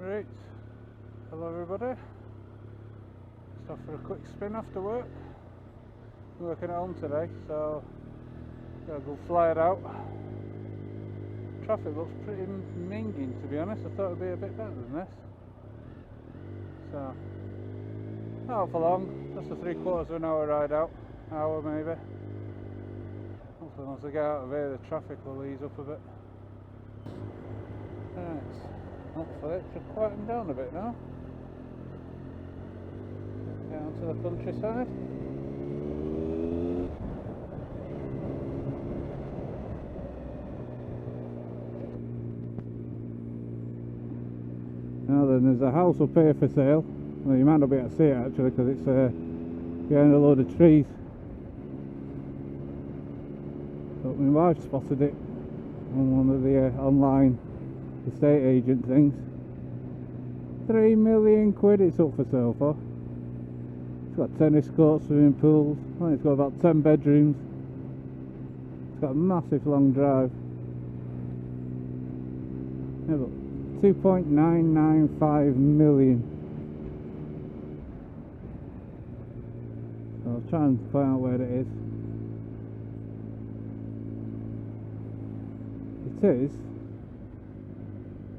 Right, hello everybody. Just off for a quick spin after work. I'm working at home today, so got a good flyer out. Traffic looks pretty minging, to be honest. I thought it'd be a bit better than this. So, not for long, just a 3/4 of an hour ride out, hour maybe. Hopefully once I get out of here the traffic will ease up a bit. Right, hopefully it should quieten down a bit now. Down to the countryside. Now then, there's a house up here for sale. Well, you might not be able to see it actually because it's behind a load of trees. But my wife spotted it on one of the online estate agent things. 3 million quid it's up for sale for. It's got tennis courts, swimming pools. I think it's got about 10 bedrooms. It's got a massive long drive. Yeah, but 2.995 million. So I'll try and find out where it is. It is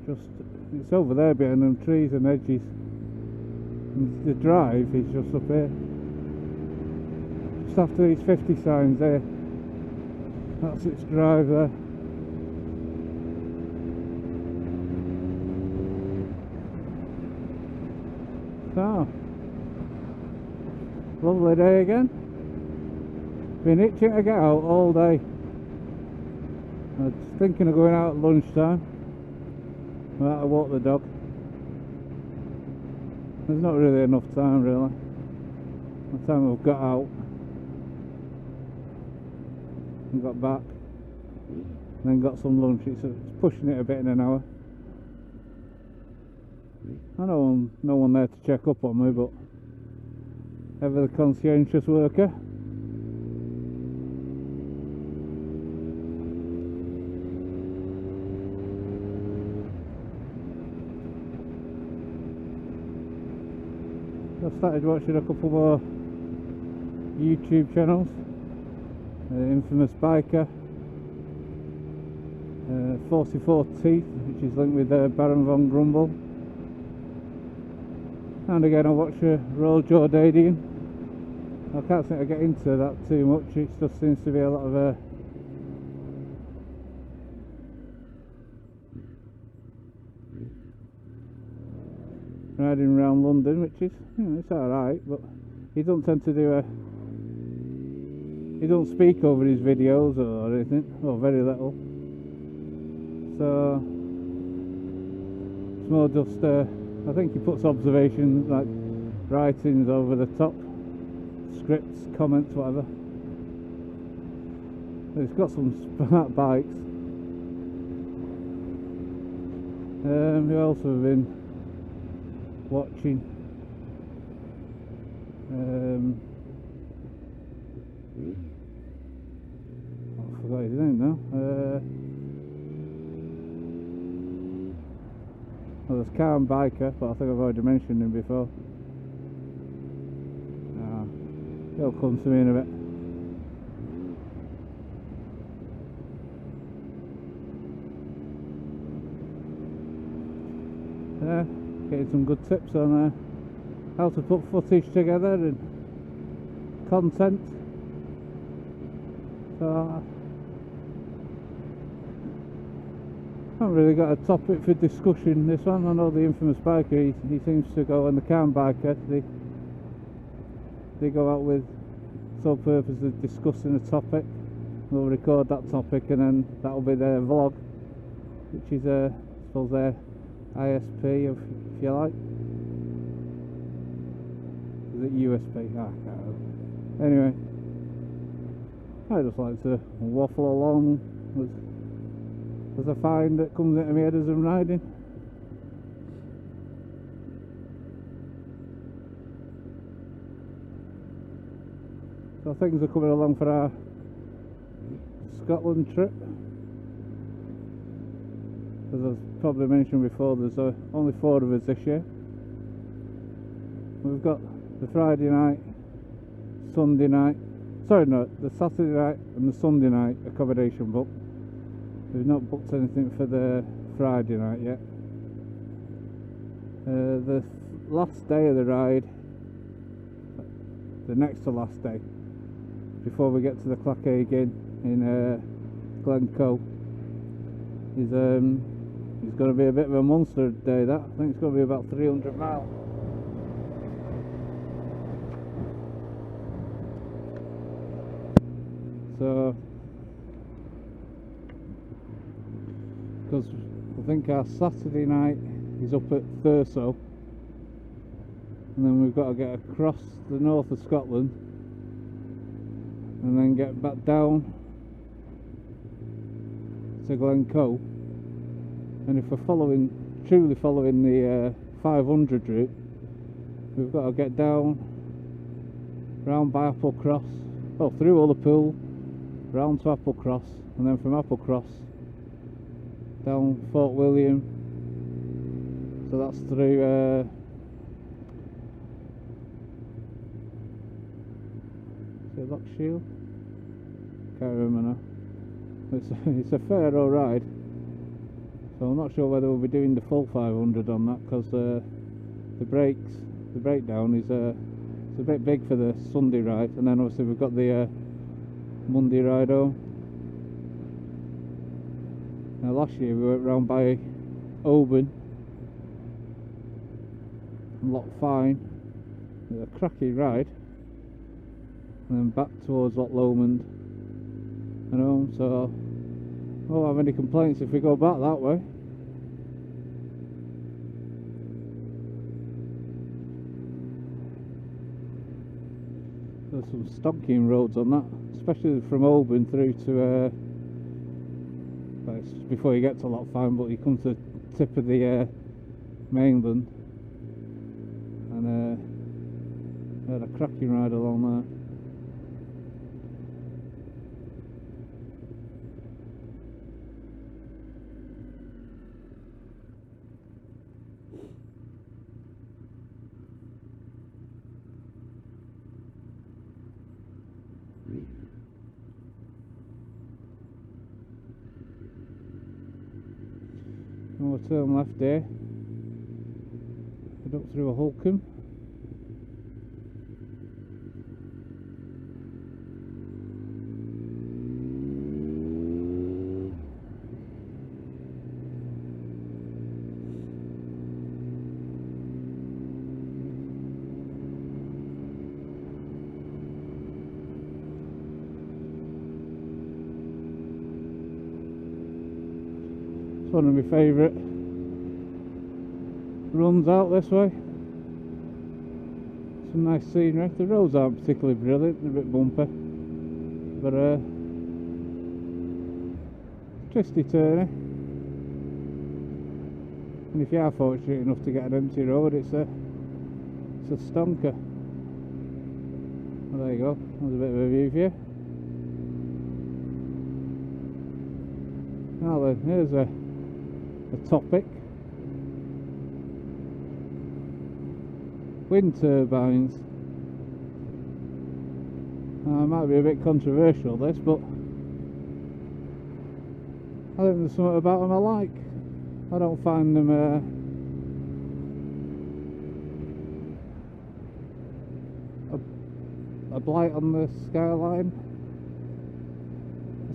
just, it's over there behind them trees and hedges. And the drive is just up here. Just after these 50 signs there. That's its drive there. So, lovely day again. Been itching to get out all day. I was thinking of going out at lunchtime. But I walk the dog. There's not really enough time really. By the time I've got out and got back, and then got some lunch, it's pushing it a bit in an hour. I know no one there to check up on me, but ever the conscientious worker. I started watching a couple more YouTube channels. Infamous Biker, 44 Teeth, which is linked with Baron von Grumble. And again I watch Royal Jordanian. I can't seem to get into that too much, it just seems to be a lot of riding around London, which is, you know, it's alright, but he doesn't tend to do he don't speak over his videos or anything, or very little. So it's more just I think he puts observations, like writings over the top, scripts, comments, whatever. He's got some smart bikes. Who else have been watching? I forgot his name now. Well, there's Calm Biker, but I think I've already mentioned him before. He'll come to me in a bit. Getting some good tips on how to put footage together and content. So I haven't really got a topic for discussion this one. I know the Infamous Biker, he seems to go, and the Calm Biker, they go out with sole purpose of discussing a topic. They'll record that topic and then that'll be their vlog, which is I suppose their ISP, if you like. Is it USB? I can't remember. Anyway, I just like to waffle along as I find that comes into my head as I'm riding. So things are coming along for our Scotland trip. as I've probably mentioned before, there's only 4 of us this year. We've got the Friday night, Sunday night, sorry no, the Saturday night and the Sunday night accommodation booked. We've not booked anything for the Friday night yet. The last day of the ride, the next to last day, before we get to the Clackhagen in Glencoe, is going to be a bit of a monster day. That I think it's going to be about 300 miles. So, because I think our Saturday night is up at Thurso, and then we've got to get across the north of Scotland and then get back down to Glencoe. And if we're truly following the 500 route, we've got to get down round by Applecross, well, through Ullapool, round to Applecross, and then from Applecross down Fort William. So that's through is it Lochshiel? Can't remember now. It's a fair old ride, so I'm not sure whether we'll be doing the full 500 on that, because the breakdown is it's a bit big for the Sunday ride, and then obviously we've got the Monday ride home. Now last year we went round by Oban and Loch Fyne, a cracking ride, and then back towards Loch Lomond and home, so I won't have any complaints if we go back that way. There's some stonking roads on that, especially from Oban through to well, it's before you get to Loch Fyne, but you come to the tip of the mainland, and had a cracking ride along there. And we'll turn left there, head up through a Holcombe. It's one of my favourite runs out this way. Some nice scenery. The roads aren't particularly brilliant, they're a bit bumpy, but twisty turny. And if you are fortunate enough to get an empty road, it's a stonker. Well, there you go, there's a bit of a view for you. Now then, here's a topic. Wind turbines. It might be a bit controversial this, but I think there's something about them I like. I don't find them a blight on the skyline.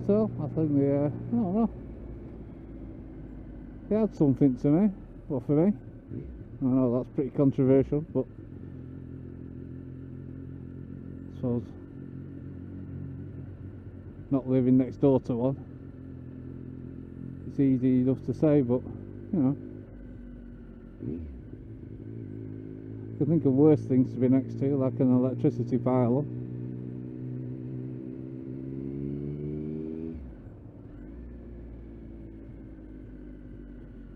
So I think they I don't know, they had something to me, well, for me. I know that's pretty controversial, but I suppose not living next door to one, it's easy enough to say, but you know, I can think of worse things to be next to, like an electricity pylon.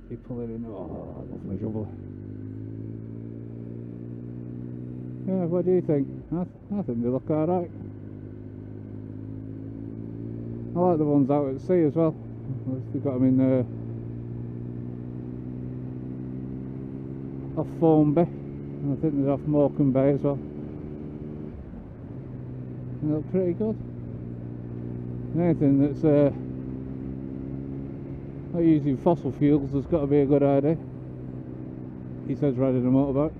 Keep pulling in, oh, lovely jubbly. Yeah, what do you think? I think they look alright. I like the ones out at sea as well. We've got them in off Formby, and I think there's off Morecambe Bay as well. They look pretty good. Anything that's not using fossil fuels has got to be a good idea. He says riding a motorbike.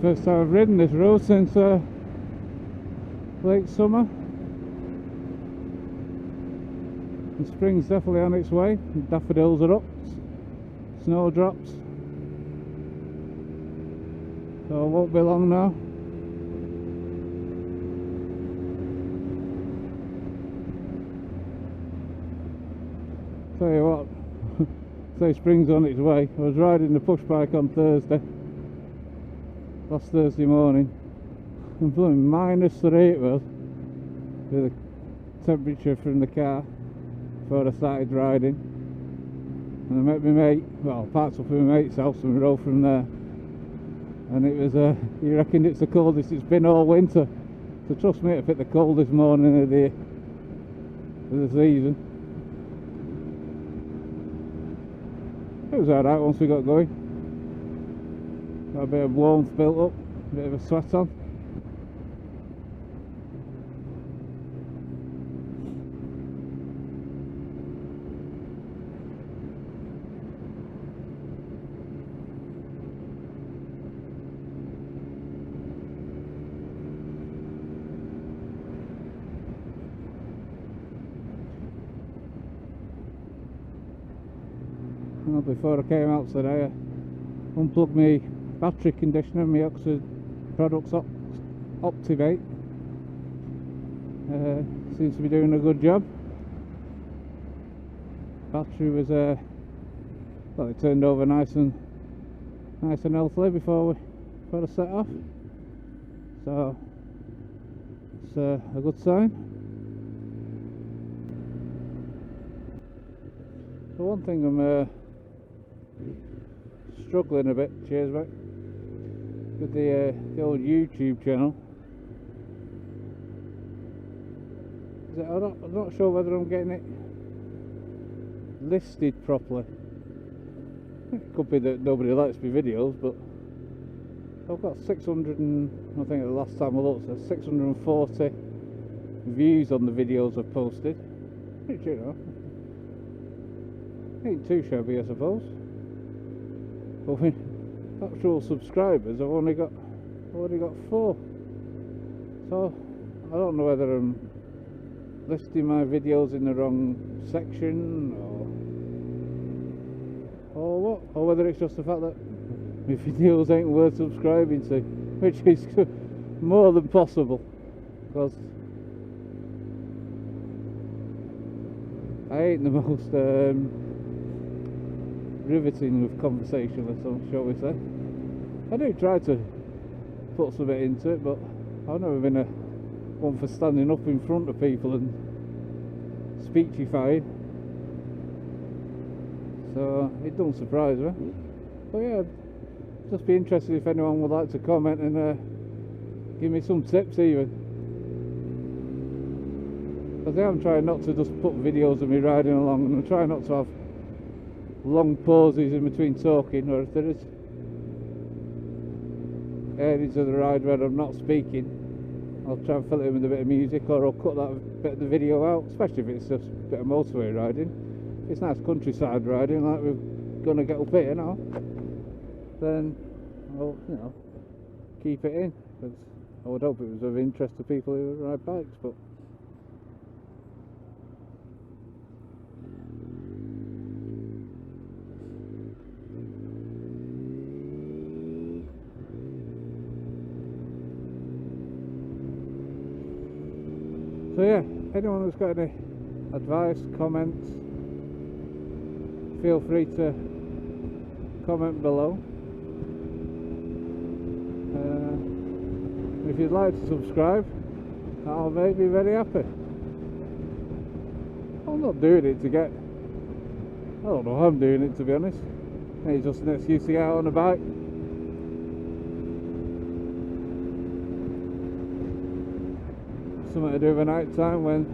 First time I've ridden this road since late summer. And spring's definitely on its way. Daffodils are up, snowdrops. So it won't be long now. Tell you what, say spring's on its way. I was riding the push bike on Thursday. Last Thursday morning, and blooming -3 it was, with the temperature from the car before I started riding. And I met my mate, well, parked up at my mate's house and we rode from there. And it was, he reckoned it's the coldest it's been all winter. So trust me, I picked the coldest morning of the season. It was alright once we got going. Got a bit of warmth built up, a bit of a sweat on. Well, before I came out today, I unplugged my battery conditioner, my Oxford Products Optivate. Seems to be doing a good job. Battery was well, it turned over nice and healthily before I set off. So it's a good sign. So one thing I'm struggling a bit, cheers mate, with the old YouTube channel. I'm not sure whether I'm getting it listed properly. It could be that nobody likes my videos, but I've got 600 and, I think the last time I looked, 640 views on the videos I've posted, which, you know, ain't too shabby I suppose. But with actual subscribers I've only got 4. So I don't know whether I'm listing my videos in the wrong section or what, or whether it's just the fact that my videos ain't worth subscribing to, which is more than possible, because I ain't the most riveting with conversationalists, shall we say. I do try to put some bit into it, but I've never been one for standing up in front of people and speechifying, so it don't surprise me. But yeah, just be interested if anyone would like to comment and give me some tips even, because I am trying not to just put videos of me riding along, and I'm trying not to have long pauses in between talking, or if there is areas of the ride where I'm not speaking, I'll try and fill it in with a bit of music, or I'll cut that bit of the video out, especially if it's just a bit of motorway riding. It's nice countryside riding like we're going to get up here now, then I'll, you know, keep it in, because I would hope it was of interest to people who ride bikes, but so yeah, anyone who's got any advice, comments, feel free to comment below. If you'd like to subscribe, that'll make me very happy. I'm not doing it to get, I don't know how I'm doing it, to be honest. It's just an excuse to get out on a bike. Something to do at night time when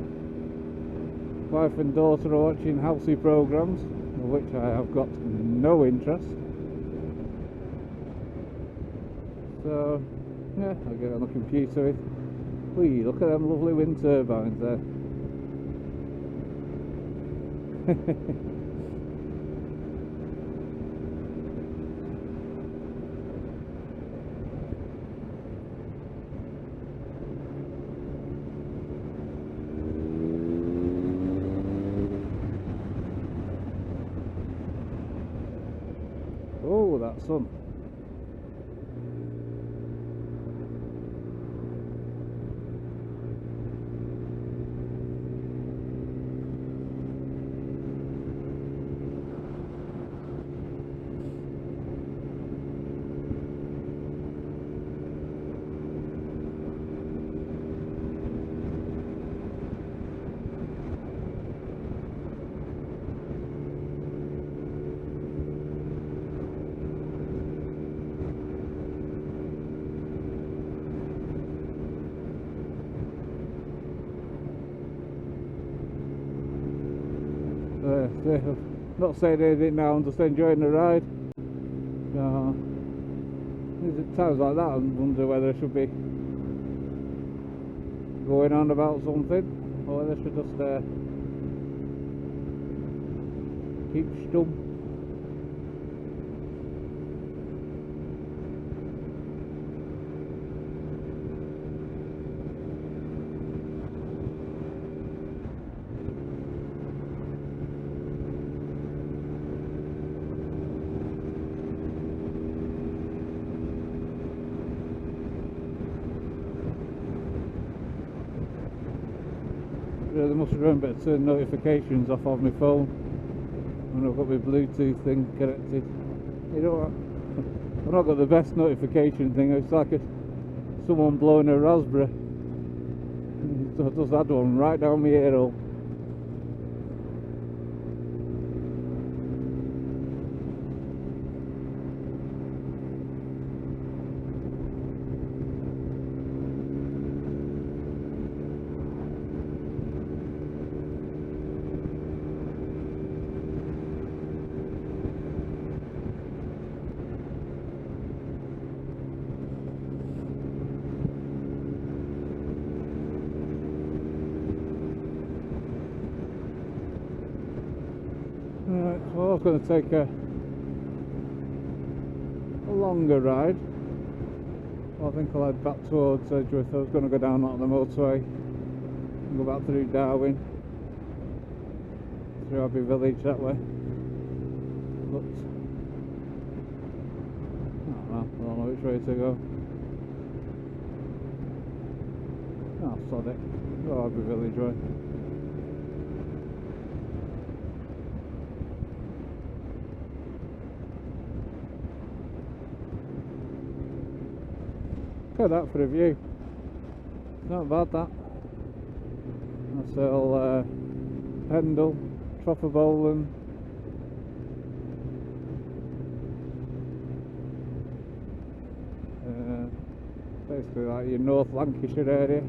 wife and daughter are watching housey programs, of which I have got no interest. So yeah, I'll get on the computer with, whee, look at them lovely wind turbines there. Oh, that sun. Not saying anything now, I'm just enjoying the ride. So, at times like that I wonder whether I should be going on about something, or whether I should just keep stum. Really must remember to turn notifications off of my phone when I've got my Bluetooth thing connected. You know, I've not got the best notification thing. It's like someone blowing a raspberry. I just had one right down my ear hole. Right, so I was going to take a longer ride. I think I'll head back towards Edgeworth. I was going to go down on the motorway and go back through Darwin, through Abbey Village that way. But I don't know which way to go. Oh, sod it. Go Abbey Village way. Look at that for a view. Not bad that. That's all Pendle, Troffer Bowland. Basically like your North Lancashire area.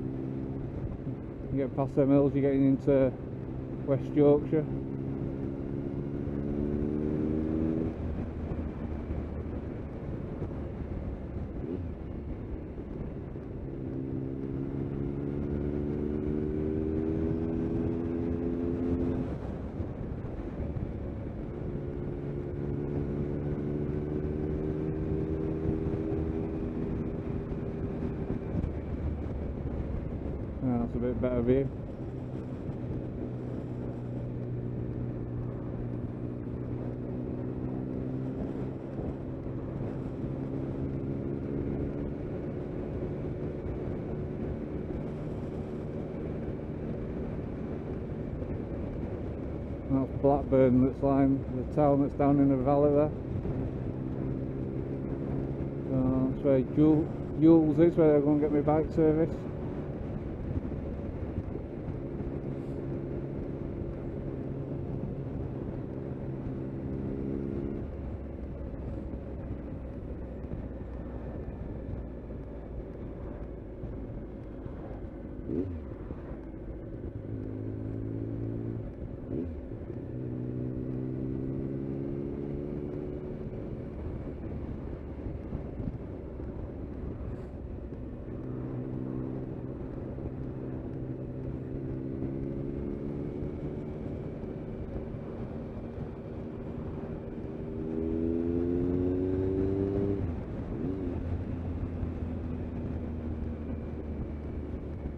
You get past them hills, you're getting into West Yorkshire. That's a bit better view. That's Blackburn, that's lying, the town that's down in the valley there. So that's where Jules is, where I'm going to get my bike serviced.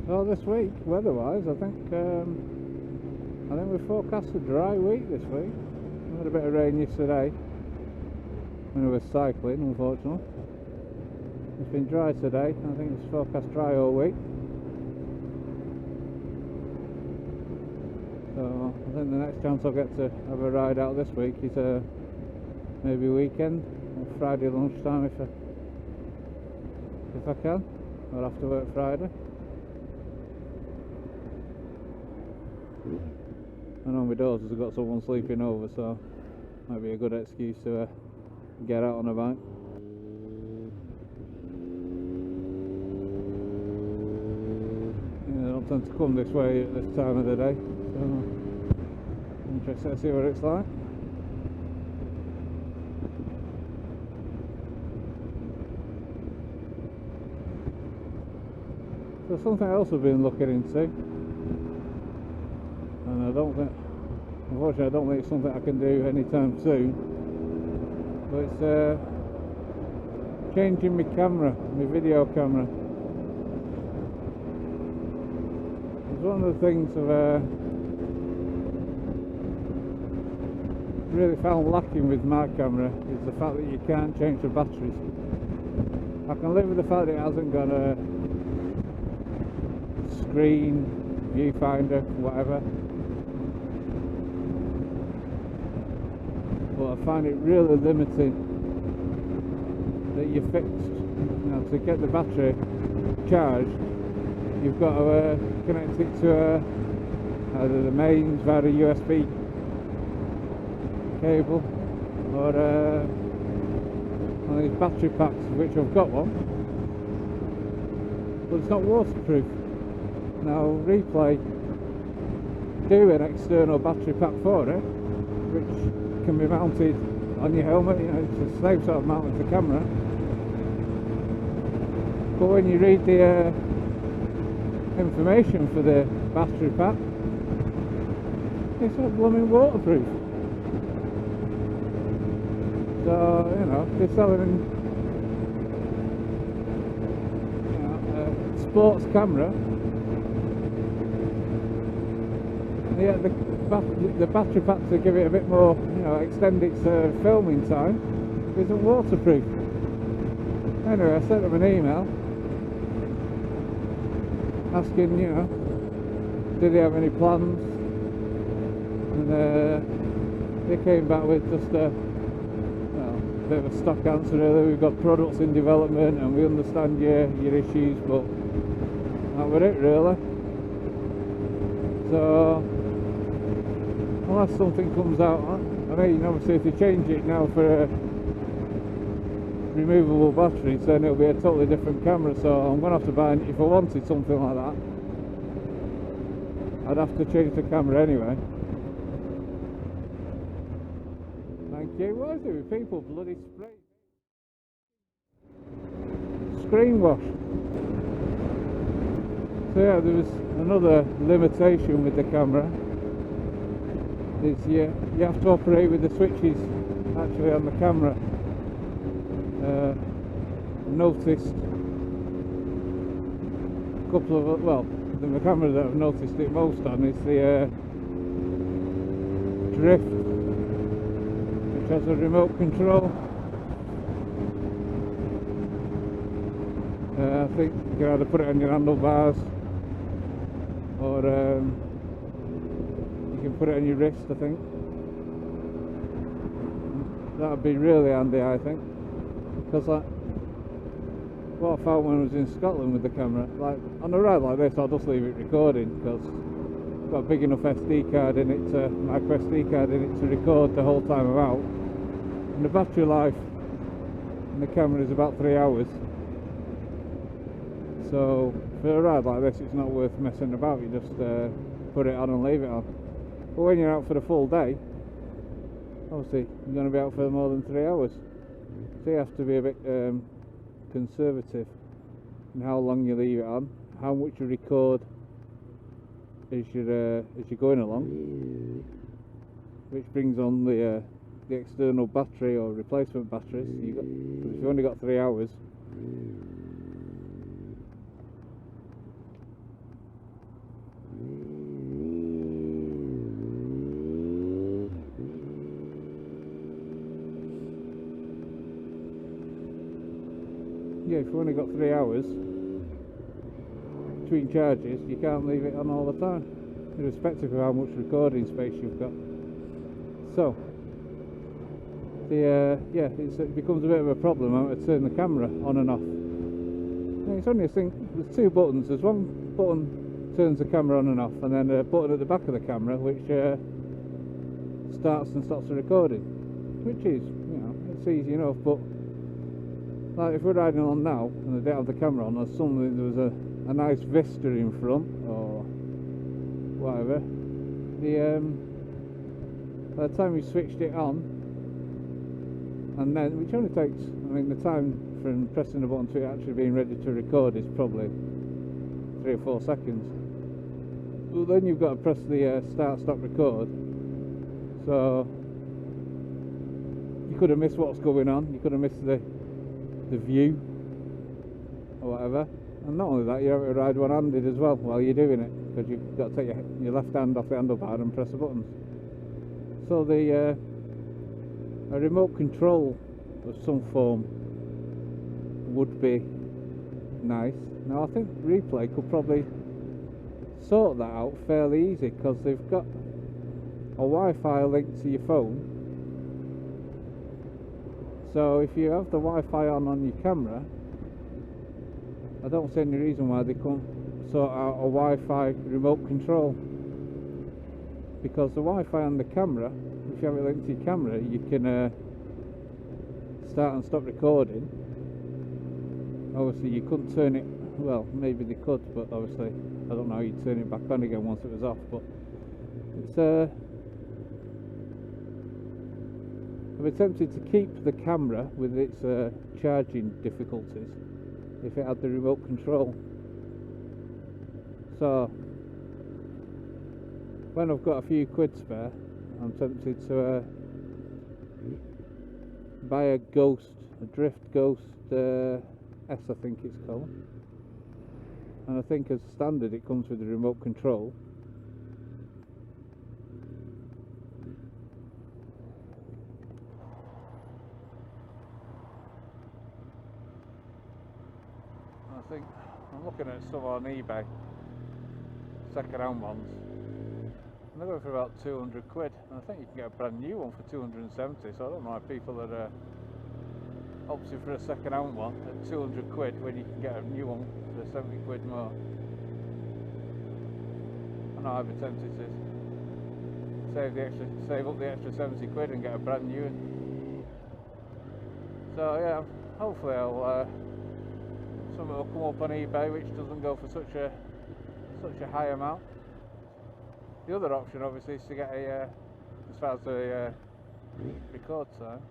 So this week, weather-wise, I think we're forecast a dry week this week. We had a bit of rain yesterday when we were cycling, unfortunately. It's been dry today. I think it's forecast dry all week. So I think the next chance I'll get to have a ride out this week is maybe weekend or Friday lunchtime if I can. I'll have to work Friday. I know my daughter's got someone sleeping over, so might be a good excuse to get out on a bike. Yeah, I don't tend to come this way at this time of the day, so I'm interested to see what it's like. There's something else I've been looking into. And unfortunately I don't think it's something I can do anytime soon, but it's changing my camera, my video camera. It's one of the things I've really found lacking with my camera is the fact that you can't change the batteries. I can live with the fact that it hasn't got a screen, viewfinder, whatever. But I find it really limiting that you're fixed. You know, to get the battery charged, you've got to connect it to either the mains via a USB cable or one of these battery packs, which I've got one, but it's not waterproof. Now Replay do an external battery pack for it, which can be mounted on your helmet. You know, it's the same sort of mount as the camera. But when you read the information for the battery pack, it's not blooming waterproof. So, you know, they're selling a sports camera. Yeah, the battery pack to give it a bit more, you know, extend its filming time, isn't waterproof. Anyway, I sent them an email asking, you know, do they have any plans, and they came back with just a bit of a stock answer really. We've got products in development and we understand your issues, but that was it really. So unless something comes out, I mean, obviously if they change it now for removable batteries, then it'll be a totally different camera. So I'm going to have to buy, if I wanted something like that, I'd have to change the camera anyway. Thank you. What is it with people bloody spray? Screen wash. So yeah, there was another limitation with the camera. Is you have to operate with the switches actually on the camera. Noticed a couple of, well, the camera that I've noticed it most on is the drift, which has a remote control. I think you can either put it on your handlebars, or you can put it on your wrist, I think. That would be really handy, I think, because like what I found when I was in Scotland with the camera, like on a ride like this I'll just leave it recording, because I've got a big enough SD card in it, micro SD card in it, to record the whole time I'm out, and the battery life in the camera is about 3 hours. So for a ride like this it's not worth messing about, you just put it on and leave it on. But when you're out for the full day, obviously you're going to be out for more than 3 hours, so you have to be a bit conservative in how long you leave it on, how much you record as you're going along, which brings on the external battery or replacement batteries. Because if you've only got 3 hours, yeah, if you've only got 3 hours between charges, you can't leave it on all the time, irrespective of how much recording space you've got. So, it becomes a bit of a problem how to turn the camera on and off. And it's only a thing. There's 2 buttons. There's one button turns the camera on and off, and then a button at the back of the camera which starts and stops the recording, which is, it's easy enough. But like if we're riding along now and I don't have the camera on, or suddenly there was a nice vista in front or whatever, by the time we switched it on, and then, which only takes, the time from pressing the button to it actually being ready to record is probably 3 or 4 seconds. But then you've got to press the start stop record, so you could have missed what's going on, you could have missed the view or whatever. And not only that, you have to ride one-handed as well while you're doing it, because you've got to take your left hand off the handlebar and press the buttons. So a remote control of some form would be nice. Now I think Replay could probably sort that out fairly easy, because they've got a Wi-Fi link to your phone. So if you have the Wi-Fi on your camera, I don't see any reason why they couldn't sort out a Wi-Fi remote control, because the Wi-Fi on the camera, if you have it linked to your camera, you can start and stop recording. Obviously you couldn't turn it, well maybe they could, but obviously I don't know how you'd turn it back on again once it was off. But it's I've been tempted to keep the camera with its charging difficulties if it had the remote control. So when I've got a few quid spare, I'm tempted to buy a Drift Ghost S, I think it's called. And I think as standard it comes with the remote control. I think I'm looking at some on eBay, second-hand ones, and they're going for about 200 quid, and I think you can get a brand new one for 270, so I don't know why people are opting for a second-hand one at 200 quid when you can get a new one for 70 quid more. I know I'd be tempted to save up the extra 70 quid and get a brand new one. So yeah, hopefully something will come up on eBay which doesn't go for such a high amount. The other option obviously is to get as far as the record time.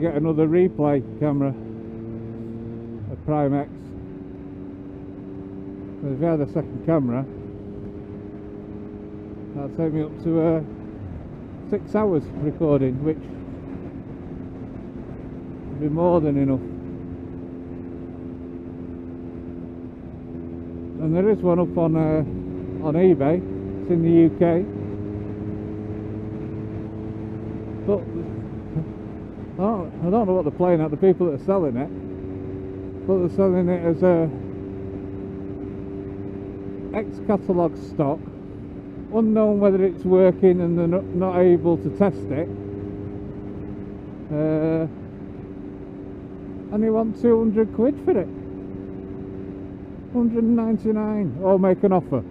Get another Replay camera. Prime X. But if I had a second camera, that'd take me up to 6 hours recording, which would be more than enough. And there is one up on eBay. It's in the UK, but I don't know what they're playing at, the people that are selling it, but they're selling it as a ex-catalogue stock, unknown whether it's working, and they're not able to test it, and they want 200 quid for it. 199, or make an offer.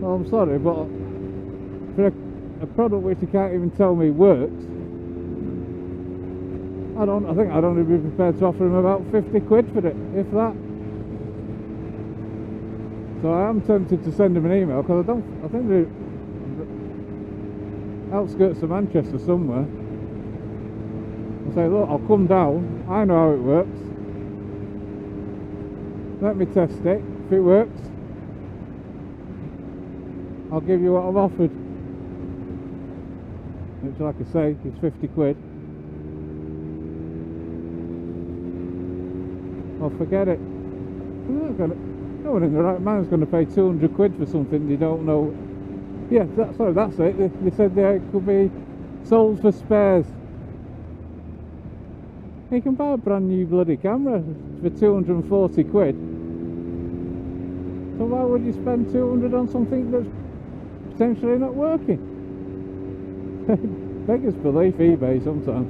Well, I'm sorry, but for a product which you can't even tell me works, I think I'd only be prepared to offer him about 50 quid for it, if that. So I am tempted to send him an email, because I think they're outskirts of Manchester somewhere. I say, look, I'll come down, I know how it works, let me test it. If it works, I'll give you what I've offered, which, like I say, is 50 quid. Well, forget it. No one in the right mind's going to pay 200 quid for something they don't know. Yeah, that's it. They said it could be sold for spares. You can buy a brand new bloody camera for 240 quid. So why would you spend 200 on something that's potentially not working? Beggars belief, eBay sometimes.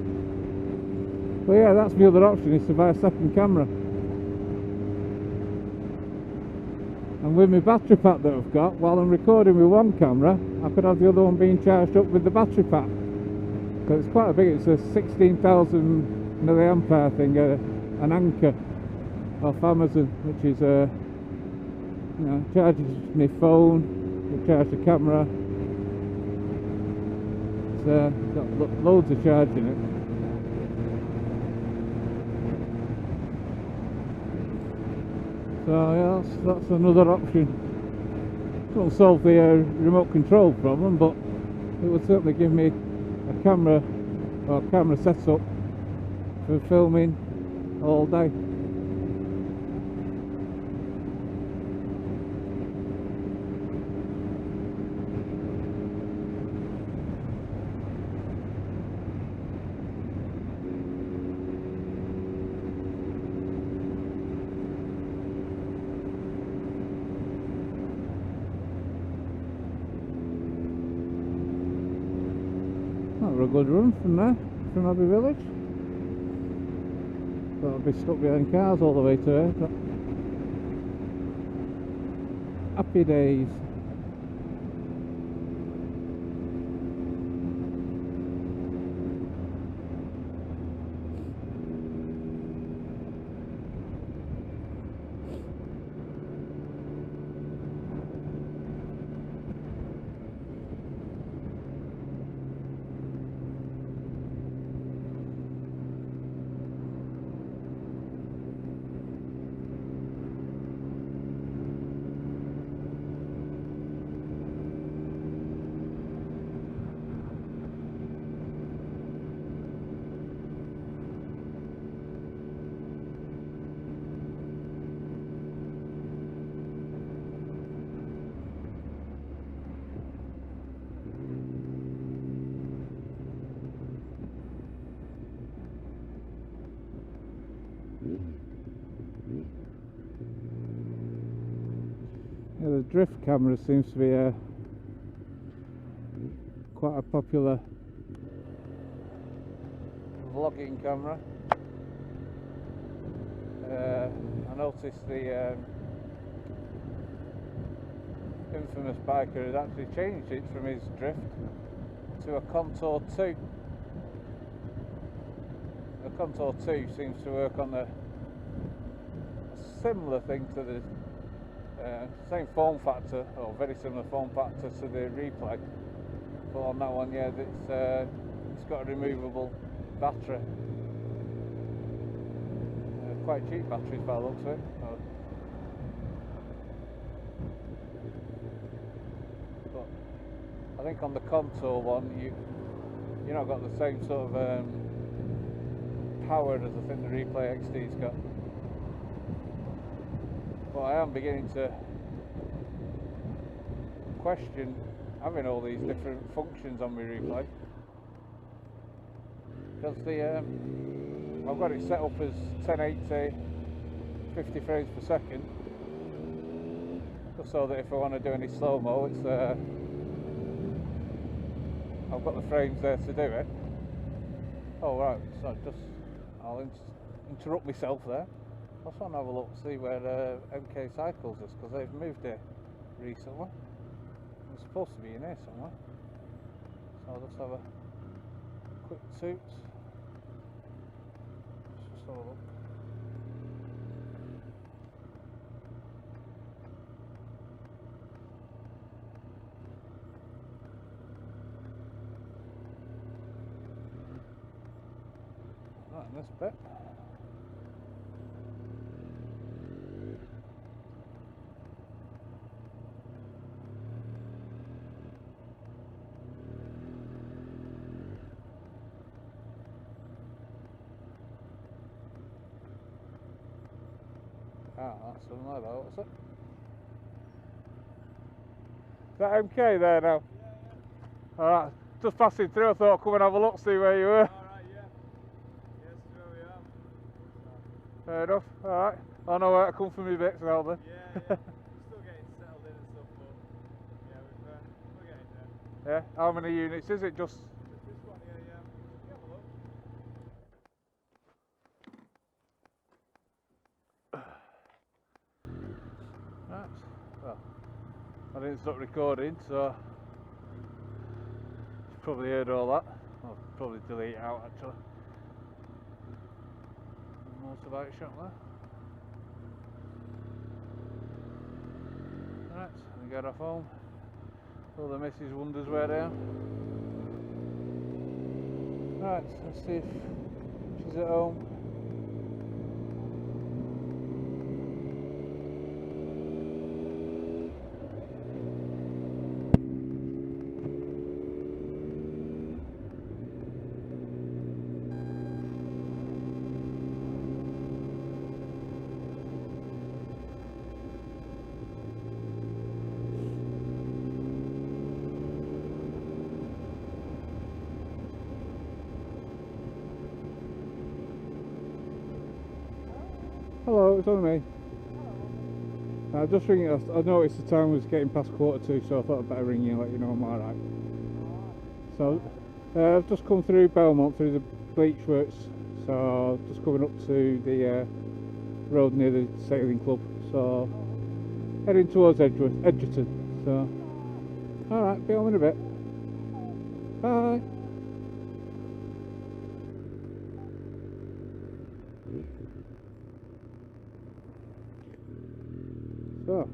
But yeah, that's the other option, is to buy a second camera. And with my battery pack that I've got, while I'm recording with one camera, I could have the other one being charged up with the battery pack. So it's quite a big, it's a 16,000 milliampere thing, an Anker off Amazon, which is you know, charges my phone, it charges the camera. It's got loads of charge in it. So yeah, that's another option. It won't solve the remote control problem, but it would certainly give me a camera or camera setup for filming all day. That were a good run from there, from Abbey Village. Thought I'd be stuck behind cars all the way to here, but happy days. Yeah, the drift camera seems to be quite a popular vlogging camera. I noticed the infamous biker has actually changed it from his drift to a Contour 2. The Contour 2 seems to work on a similar thing to the same form factor, or very similar form factor to the Replay, but on that one, yeah, it's got a removable battery. quite cheap batteries by the looks of it. So. But I think on the console one, you're not got the same sort of power as I think the Replay XD's got. But I am beginning to question having all these different functions on my Replay, because I've got it set up as 1080 50 frames per second, just so that if I want to do any slow-mo, it's I've got the frames there to do it. Oh right, so I'll interrupt myself there. I just want to have a look, see where MK Cycles is, because they've moved it recently. It's supposed to be in here somewhere. So I'll just have a quick toot. Let's just have a look. Right, in this bit. Ah, that's something like that, what's it? Is that MK there now? Yeah. Alright, just passing through, I thought I'd come and have a look, see where you were. Alright, yeah. Yes, where we are. Fair enough, alright. I know where to come for me bits now then. Yeah, yeah. We're still getting settled in and stuff, but yeah, we're getting there. Yeah, how many units is it? Just This one here, yeah. You have a look. right. Well, I didn't stop recording, so you've probably heard all that. I'll probably delete it out actually. Motorbike shop there. Right, we get off home. All the missus wonders where they are. Right, let's see if she's at home. Hello, it's only me. Hello. Just ringing. I noticed the time was getting past 1:45, so I thought I'd better ring you and let you know I'm alright. So, I've just come through Belmont, through the bleach works, so just coming up to the road near the sailing club, so heading towards Edgerton, so alright, be home in a bit. Bye. So,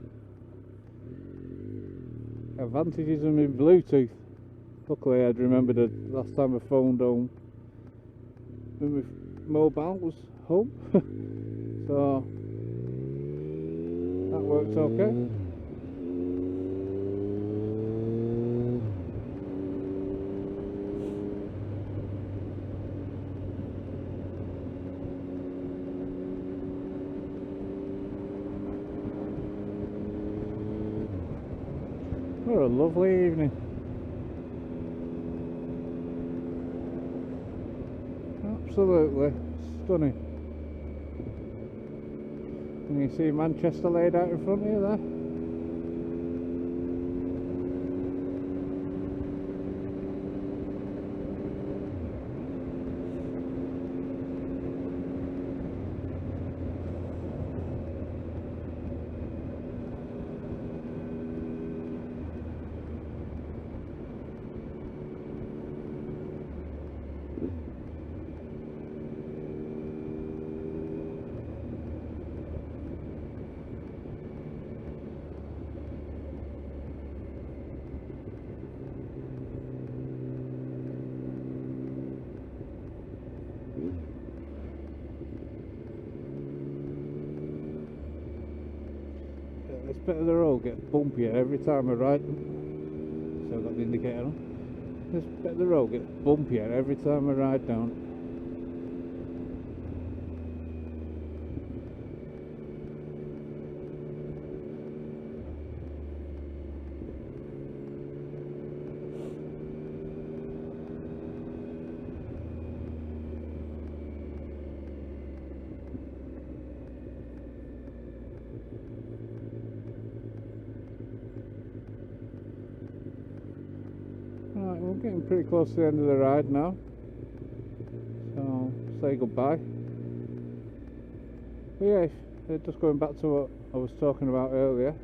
advantages of my Bluetooth. Luckily I'd remembered the last time I phoned home when my mobile was home. So that works okay. What a lovely evening. Absolutely stunning. Can you see Manchester laid out in front of you there? this bit of the road gets bumpier every time I ride. So I've got the indicator on. This bit of the road gets bumpier every time I ride down. Right, we're getting pretty close to the end of the ride now, so say goodbye. But yeah, just going back to what I was talking about earlier,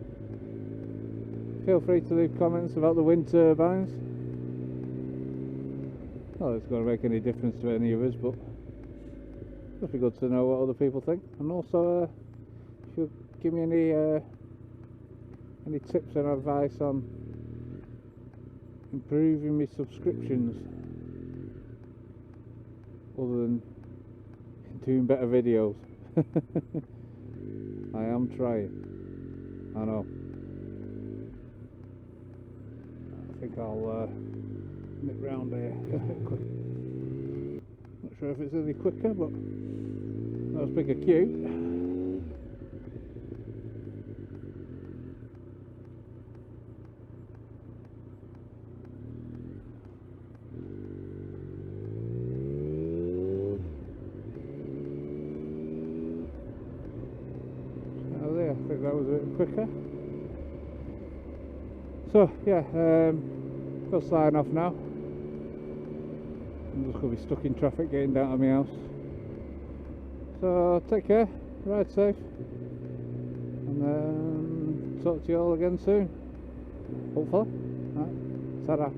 feel free to leave comments about the wind turbines. Not that it's going to make any difference to any of us, but it'd be good to know what other people think. And also, if you give me any tips and advice on improving my subscriptions, other than doing better videos. I am trying, I know. I think I'll nip round here a bit quick. Not sure if it's any quicker, but that was bigger queue. I think that was a bit quicker. So yeah, got to sign off now. I'm just going to be stuck in traffic getting down to my house. So take care, ride safe, and talk to you all again soon, hopefully. Right, ta-ra.